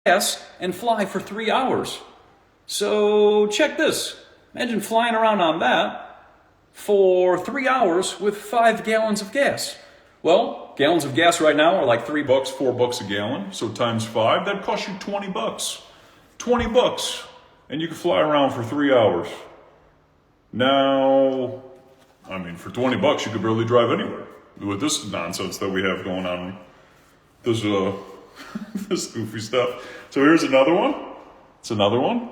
gas and fly for 3 hours. So check this. Imagine flying around on that for 3 hours with 5 gallons of gas. Well, gallons of gas right now are like $3, $4 a gallon. So times 5, that costs you $20. $20. And you can fly around for 3 hours. Now, I mean, for $20, you could barely drive anywhere with this nonsense that we have going on. This, this goofy stuff. So here's another one. It's another one.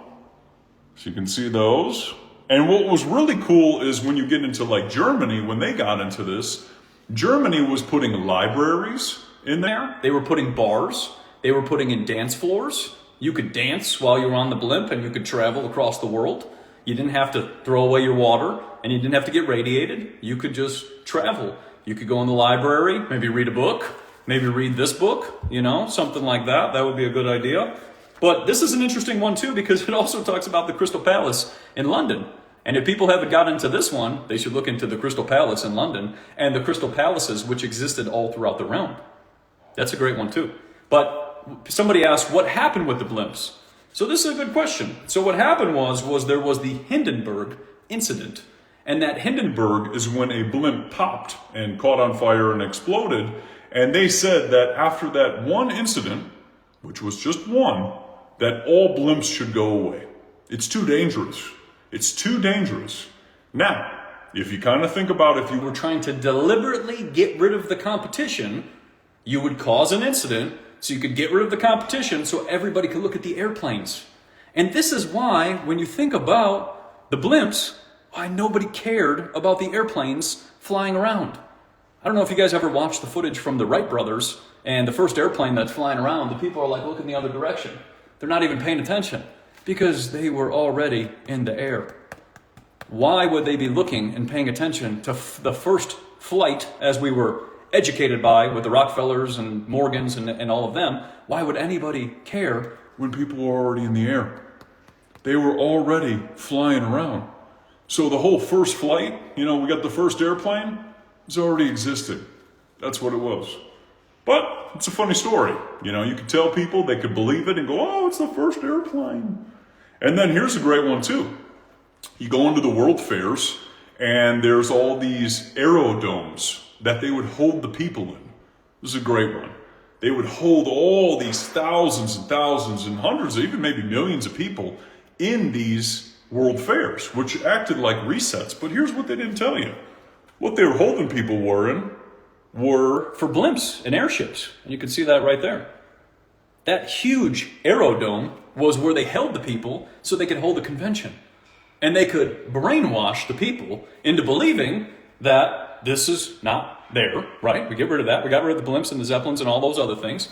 So you can see those. And what was really cool is when you get into like Germany, when they got into this, Germany was putting libraries in there. They were putting bars. They were putting in dance floors. You could dance while you were on the blimp and you could travel across the world. You didn't have to throw away your water and you didn't have to get radiated. You could just travel. You could go in the library, maybe read a book, maybe read this book, something like that. That would be a good idea. But this is an interesting one too, because it also talks about the Crystal Palace in London. And if people haven't got into this one, they should look into the Crystal Palace in London and the Crystal Palaces which existed all throughout the realm. That's a great one too. But somebody asked, what happened with the blimps? So this is a good question. So what happened was there was the Hindenburg incident. And that Hindenburg is when a blimp popped and caught on fire and exploded. And they said that after that one incident, which was just one, that all blimps should go away. It's too dangerous. It's too dangerous. Now, if you kind of think about if you were trying to deliberately get rid of the competition, you would cause an incident so you could get rid of the competition so everybody could look at the airplanes. And this is why, when you think about the blimps, why nobody cared about the airplanes flying around. I don't know if you guys ever watched the footage from the Wright brothers and the first airplane that's flying around. The people are like looking the other direction. They're not even paying attention because they were already in the air. Why would they be looking and paying attention to the first flight as we were educated by with the Rockefellers and Morgans and all of them? Why would anybody care when people were already in the air? They were already flying around. So the whole first flight, we got the first airplane, it's already existed. That's what it was. But it's a funny story. You could tell people, they could believe it and go, oh, it's the first airplane. And then here's a great one too. You go into the world fairs and there's all these aerodomes that they would hold the people in. This is a great one. They would hold all these thousands and thousands and hundreds, even maybe millions of people in these world fairs, which acted like resets. But here's what they didn't tell you. What they were holding people were for blimps and airships. And you can see that right there. That huge aerodome was where they held the people so they could hold the convention. And they could brainwash the people into believing that this is not there, right? We get rid of that. We got rid of the blimps and the Zeppelins and all those other things.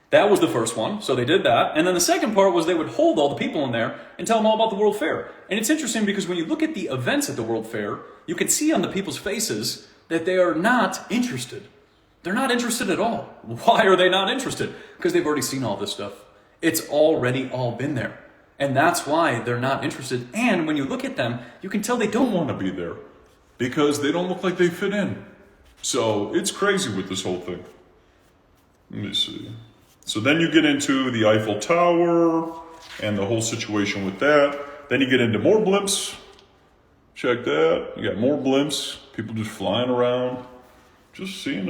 That was the first one, so they did that. And then the second part was they would hold all the people in there and tell them all about the World Fair. And it's interesting because when you look at the events at the World Fair, you can see on the people's faces that they are not interested. They're not interested at all. Why are they not interested? Because they've already seen all this stuff. It's already all been there. And that's why they're not interested. And when you look at them, you can tell they don't want to be there because they don't look like they fit in. So it's crazy with this whole thing. Let me see. So then you get into the Eiffel Tower and the whole situation with that. Then you get into more blimps. Check that. You got more blimps. People just flying around. Just seeing